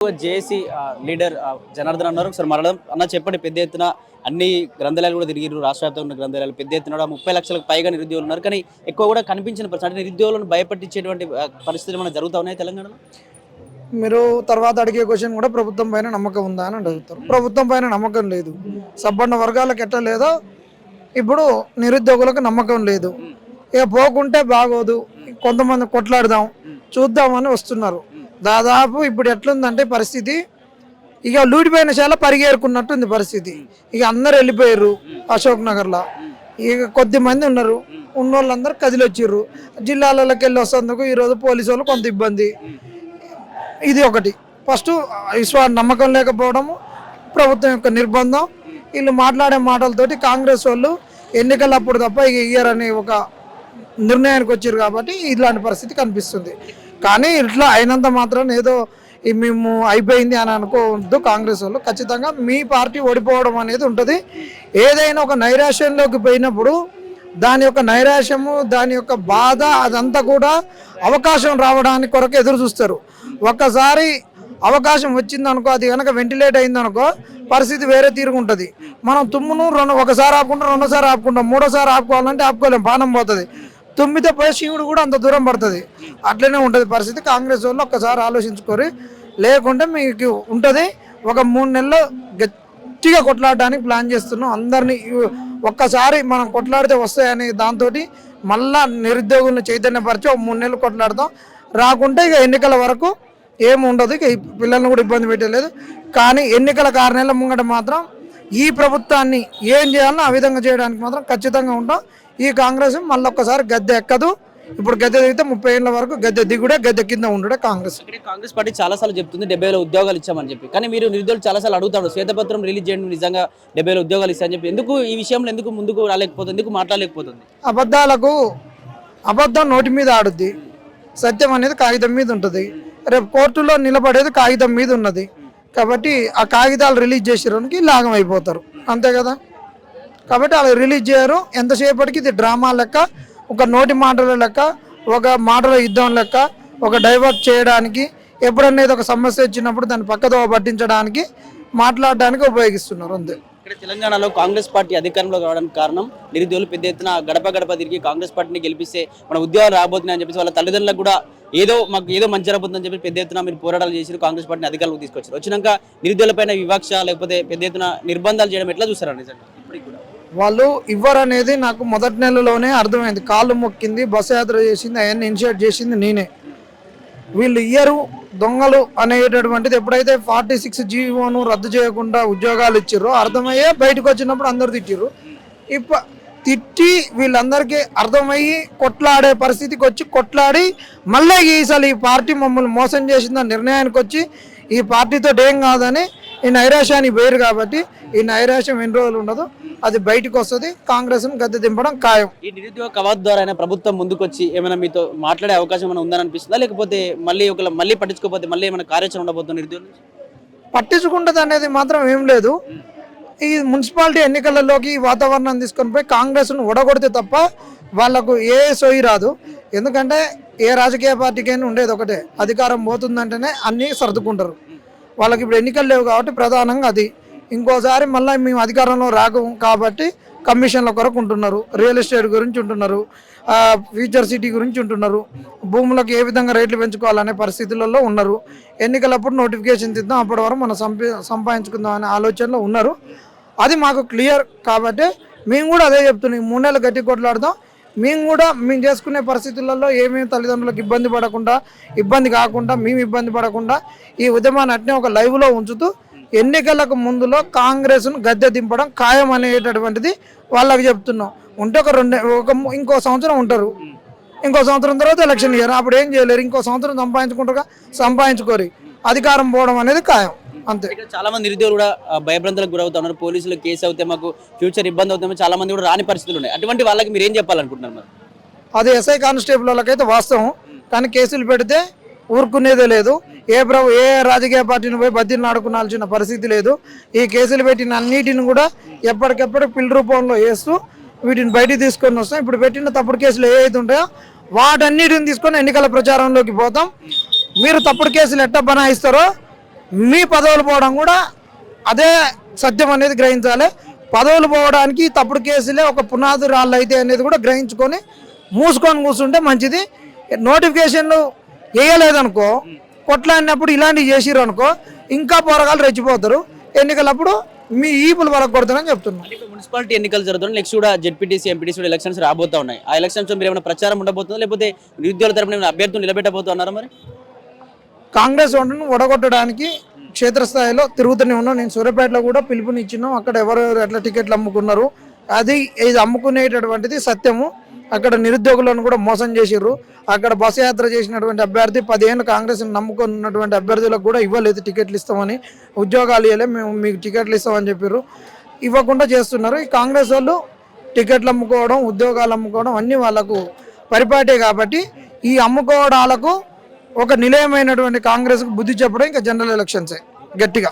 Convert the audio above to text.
JAC leader Janardhan అన్నారు. ఒకసారి మాట్లాడదాం. అన్న చెప్పండి, పెద్ద ఎత్తున అన్ని గ్రంథాలయాలు కూడా తిరిగిరు, రాష్ట్ర వ్యాప్తంగా ఉన్న గ్రంథాలయాలు పెద్ద ఎత్తున 30 లక్షలకు పైగా నిరుద్యోగులు ఉన్నారు. కానీ ఎక్కువ కూడా కనిపించిన పరిస్థితి అంటే నిరుద్యోగులను భయపట్టించేటువంటి పరిస్థితులు ఏమైనా జరుగుతూ ఉన్నాయి తెలంగాణలో? మీరు తర్వాత అడిగే క్వశ్చన్ కూడా ప్రభుత్వం పైన నమ్మకం ఉందా అని అడుగుతారు. ప్రభుత్వం పైన నమ్మకం లేదు. సబ్బన్న వర్గాలకు ఎట్లా లేదో ఇప్పుడు నిరుద్యోగులకు నమ్మకం లేదు. ఇక పోకుంటే బాగోదు, కొంతమంది కొట్లాడదాం చూద్దామని వస్తున్నారు. దాదాపు ఇప్పుడు ఎట్లుందంటే పరిస్థితి, ఇక లూడిపోయిన చాలా పరిగేరుకున్నట్టుంది పరిస్థితి. ఇక అందరు వెళ్ళిపోయారు అశోక్ నగర్లో. ఇక కొద్ది మంది ఉన్నారు, ఉన్న వాళ్ళందరూ కదిలొచ్చిర్రు. జిల్లాలలోకి వెళ్ళి వస్తేందుకు ఈరోజు పోలీసు వాళ్ళు కొంత ఇబ్బంది. ఇది ఒకటి. ఫస్ట్ నమ్మకం లేకపోవడము, ప్రభుత్వం యొక్క నిర్బంధం, వీళ్ళు మాట్లాడే మాటలతోటి కాంగ్రెస్ వాళ్ళు ఎన్నికలప్పుడు తప్ప ఇక ఇయ్యరని ఒక నిర్ణయానికి వచ్చారు. కాబట్టి ఇలాంటి పరిస్థితి కనిపిస్తుంది. కానీ ఇట్లా అయినంత మాత్రం ఏదో మేము అయిపోయింది అని అనుకోవద్దు. కాంగ్రెస్ వాళ్ళు ఖచ్చితంగా మీ పార్టీ ఓడిపోవడం అనేది ఉంటుంది. ఏదైనా ఒక నైరాశ్యంలోకి పోయినప్పుడు దాని యొక్క నైరాశ్యము, దాని యొక్క బాధ అదంతా కూడా అవకాశం రావడానికి కొరకు ఎదురు చూస్తారు. ఒక్కసారి అవకాశం వచ్చిందనుకో, అది కనుక వెంటిలేట్ అయిందనుకో పరిస్థితి వేరే తీరుగుంటుంది. మనం తుమ్మును ఒకసారి ఆపుకుంటాం, రెండోసారి ఆపుకుంటాం, మూడోసారి ఆపుకోవాలంటే ఆపుకోలేం, పానం పోతుంది. తుమ్మితే పోయి శివుడు కూడా అంత దూరం పడుతుంది. అట్లనే ఉంటుంది పరిస్థితి. కాంగ్రెస్ వాళ్ళు ఒక్కసారి ఆలోచించుకోరు, లేకుంటే మీకు ఉంటుంది. ఒక 3 నెలలు గట్టిగా కొట్లాడడానికి ప్లాన్ చేస్తున్నాం. అందరినీ ఒక్కసారి మనం కొట్లాడితే వస్తాయని దాంతో మళ్ళా నిరుద్యోగులను చైతన్యపరిచి ఒక 3 నెలలు కొట్లాడతాం. రాకుంటే ఇక ఎన్నికల వరకు ఏమి ఉండదు. ఇక పిల్లల్ని కూడా ఇబ్బంది పెట్టలేదు. కానీ ఎన్నికల 6 నెలల ముంగట మాత్రం ఈ ప్రభుత్వాన్ని ఏం చేయాలో ఆ విధంగా చేయడానికి మాత్రం ఖచ్చితంగా ఉంటాం. ఈ కాంగ్రెస్ మళ్ళీ ఒక్కసారి గద్దె ఎక్కదు. ఇప్పుడు గద్దె దిగితే 30 ఏళ్ళ వరకు గద్దె దిగుడే, గద్దె కింద ఉండే కాంగ్రెస్. కాంగ్రెస్ పార్టీ చాలాసార్లు చెప్తుంది 70,000 ఉద్యోగాలు ఇచ్చామని చెప్పి. కానీ మీరు నిరుద్యోగులు చాలాసార్లు అడుగుతాడు, శ్వేతపత్రం రిలీజ్ చేయండి, నిజంగా 70,000 ఉద్యోగాలు ఇస్తామని చెప్పి. ఎందుకు ఈ విషయంలో ఎందుకు ముందుకు రాలేకపోతుంది, ఎందుకు మాట్లాడలేకపోతుంది? అబద్ధాలకు అబద్ధం నోటి మీద ఆడుద్ది, సత్యం అనేది కాగితం మీద ఉంటుంది. రేపు కోర్టులో నిలబడేది కాగితం మీద ఉన్నది. కాబట్టి ఆ కాగితాలు రిలీజ్ చేసేవానికి లాగం అయిపోతారు, అంతే కదా. కాబట్టి అలా రిలీజ్ చేయరు. ఎంతసేపటికి ఇది డ్రామా లెక్క, ఒక నోటి మాటల లెక్క, ఒక మాటల యుద్ధం లెక్క, ఒక డైవర్ట్ చేయడానికి, ఎప్పుడన్నా ఒక సమస్య వచ్చినప్పుడు దాన్ని పక్కదో పట్టించడానికి, మాట్లాడడానికి ఉపయోగిస్తున్నారు, అంతే. ఇక్కడ తెలంగాణలో కాంగ్రెస్ పార్టీ అధికారంలో రావడానికి కారణం నిరుద్యోగులు పెద్ద ఎత్తున గడప గడప తిరిగి కాంగ్రెస్ పార్టీని గెలిపిస్తే మన ఉద్యోగాలు రాబోతున్నాయని అని చెప్పేసి వాళ్ళ తల్లిదండ్రులకు కూడా మాకు ఏదో మంచి జరగబోతుందని చెప్పి పెద్ద ఎత్తున మీరు పోరాటాలు చేసి కాంగ్రెస్ పార్టీని అధికారంలోకి తీసుకొచ్చారు. వచ్చినాక నిరుద్యోగులపైన వివక్ష లేకపోతే పెద్ద ఎత్తున నిర్బంధాలు చేయడం ఎట్లా చూస్తారా? నిజంగా ఇప్పటికి కూడా వాళ్ళు ఇవ్వరనేది నాకు మొదటి నెలలోనే అర్థమైంది. కాళ్ళు మొక్కింది, బస్సు యాత్ర చేసింది, అవన్నీ ఇనిషియేట్ చేసింది నేనే. వీళ్ళు ఇయ్యరు, దొంగలు అనేటటువంటిది ఎప్పుడైతే 46 జీవోను రద్దు చేయకుండా ఉద్యోగాలు ఇచ్చిర్రో అర్థమయ్యే బయటకు వచ్చినప్పుడు అందరు తిట్టిర్రు. తిట్టి వీళ్ళందరికీ అర్థమయ్యి కొట్లాడే పరిస్థితికి వచ్చి కొట్లాడి మళ్ళీ ఈసారి ఈ పార్టీ మమ్మల్ని మోసం చేసిందని నిర్ణయానికి వచ్చి ఈ పార్టీతో ఏం కాదని ఈ నైరాశ్యానికి వేరు. కాబట్టి ఈ నైరాశ్యం ఎన్ని రోజులు ఉండదు, అది బయటకు వస్తుంది. కాంగ్రెస్ను గద్దె దింపడం ఖాయం. ఈ నిరుద్యోగ కవాతు ద్వారా ప్రభుత్వం ముందుకు వచ్చి ఏమైనా మీతో మాట్లాడే అవకాశం ఏమైనా ఉందని అనిపిస్తుందా? లేకపోతే మళ్ళీ పట్టించుకోకపోతే మళ్ళీ ఏమైనా కార్యాచరణ ఉండబోతుంది నిరుద్యోగులు? పట్టించుకుంటుంది అనేది మాత్రం ఏం లేదు. ఈ మున్సిపాలిటీ ఎన్నికలలోకి వాతావరణం తీసుకొని పోయి కాంగ్రెస్ను ఓడగొడితే తప్ప వాళ్లకు ఏ సోయి రాదు. ఎందుకంటే ఏ రాజకీయ పార్టీకైనా ఉండేది ఒకటే, అధికారం పోతుందంటేనే అన్నీ సర్దుకుంటారు. వాళ్ళకి ఇప్పుడు ఎన్నికలు లేవు కాబట్టి ప్రధానంగా అది. ఇంకోసారి మళ్ళీ మేము అధికారంలో రాకు కాబట్టి కమిషన్ల కొరకు ఉంటున్నారు, రియల్ ఎస్టేట్ గురించి ఉంటున్నారు, ఫ్యూచర్ సిటీ గురించి ఉంటున్నారు, భూములకు ఏ విధంగా రేట్లు పెంచుకోవాలనే పరిస్థితులలో ఉన్నారు. ఎన్నికలప్పుడు నోటిఫికేషన్ ఇద్దాం, అప్పటి వరకు మనం సంపాదించుకుందాం అనే ఆలోచనలో ఉన్నారు. అది మాకు క్లియర్. కాబట్టి మేము కూడా అదే చెప్తున్నాం, 3 నెలలు గట్టి కొట్లాడదాం. మేము చేసుకునే పరిస్థితులలో ఏమేమి తల్లిదండ్రులకు ఇబ్బంది కాకుండా మేము ఇబ్బంది పడకుండా ఈ ఉద్యమాన్ని అట్నే ఒక లైవ్లో ఉంచుతూ ఎన్నికలకు ముందులో కాంగ్రెస్ను గద్దె దింపడం ఖాయం అనేటటువంటిది వాళ్ళకి చెప్తున్నాం. ఉంటే ఇంకో సంవత్సరం ఉంటారు, ఇంకో సంవత్సరం తర్వాత ఎలక్షన్ ఇయర్, అప్పుడు ఏం చేయలేరు. ఇంకో సంవత్సరం సంపాదించుకోరు, అధికారం పోవడం అనేది ఖాయం, అంతే. చాలా మంది నిరుద్యోగులు కూడా భయభ్రాంతులకు గురవుతున్నారు. పోలీసులు కేసు అవుతే మాకు ఫ్యూచర్ ఇబ్బంది అవుతామో చాలా మంది కూడా రాని పరిస్థితులు ఉన్నాయి. అటువంటి వాళ్ళకి మీరు ఏం చెప్పాలనుకుంటున్నారు? మరి అది ఎస్ఐ కానిస్టేబుల్ వాళ్ళకైతే వాస్తవం. కానీ కేసులు పెడితే ఊరుకునేదే లేదు. ఏ రాజకీయ పార్టీని పోయి బద్దీని ఆడుకునాల్సిన పరిస్థితి లేదు. ఈ కేసులు పెట్టిన అన్నిటిని కూడా ఎప్పటికెప్పుడు పిల్ రూపంలో వేస్తూ వీటిని బయటికి తీసుకొని వస్తాం. ఇప్పుడు పెట్టిన తప్పుడు కేసులు ఏవైతే ఉంటాయో వాటన్నిటిని తీసుకొని ఎన్నికల ప్రచారంలోకి పోతాం. మీరు తప్పుడు కేసులు ఎట్లా బనాయిస్తారో మీ పదవులు పోవడం కూడా అదే సత్యం అనేది గ్రహించాలి. పదవులు పోవడానికి తప్పుడు కేసులే ఒక పునాది రాళ్ళు అయితే అనేది కూడా గ్రహించుకొని మూసుకొని కూర్చుంటే మంచిది. నోటిఫికేషన్లు వేయలేదనుకో, కొట్లాడినప్పుడు ఇలాంటివి చేసిరు అనుకో, ఇంకా పోరగాలు రెచ్చిపోతారు. ఎన్నికలప్పుడు మీ ఈపులు వరకు కొడతానని చెప్తున్నాను. అంటే ఇప్పుడు మున్సిపాలిటీ ఎన్నికలు జరుగుతున్నాయి, నెక్స్ట్ కూడా జెడ్పీటీసీ ఎంపీటీసీ కూడా ఎలక్షన్స్ రాబోతా ఉన్నాయి. ఆ ఎలక్షన్స్ మీరు ఏమైనా ప్రచారం ఉండబోతుందా, లేకపోతే నిరుద్యోగుల తరపున ఏమైనా అభ్యర్థులు నిలబెట్టబోతున్నారా? మరి కాంగ్రెస్ ఓటును ఒడగొట్టడానికి క్షేత్రస్థాయిలో తిరుగుతూనే ఉన్నాం. నేను సూర్యాపేటలో కూడా పిలుపునిచ్చినాం. అక్కడ ఎవరెవరు ఎట్లా టికెట్లు అమ్ముకున్నారు, ఇది అమ్ముకునేటటువంటిది సత్యము. అక్కడ నిరుద్యోగులను కూడా మోసం చేసిర్రు. అక్కడ బస్సు యాత్ర చేసినటువంటి అభ్యర్థి 10 ఏళ్ళు కాంగ్రెస్ నమ్ముకొని ఉన్నటువంటి అభ్యర్థులకు కూడా ఇవ్వలేదు టికెట్లు ఇస్తామని, ఉద్యోగాలు ఇవ్వలే, మేము మీకు టికెట్లు ఇస్తామని చెప్పారు. ఇవ్వకుండా చేస్తున్నారు. ఈ కాంగ్రెస్ వాళ్ళు టికెట్లు అమ్ముకోవడం, ఉద్యోగాలు అమ్ముకోవడం అన్నీ వాళ్ళకు పరిపాటే. కాబట్టి ఈ అమ్ముకోవడాలకు ఒక నిలయమైనటువంటి కాంగ్రెస్కు బుద్ధి చెప్పడం ఇంకా జనరల్ ఎలక్షన్సే గట్టిగా.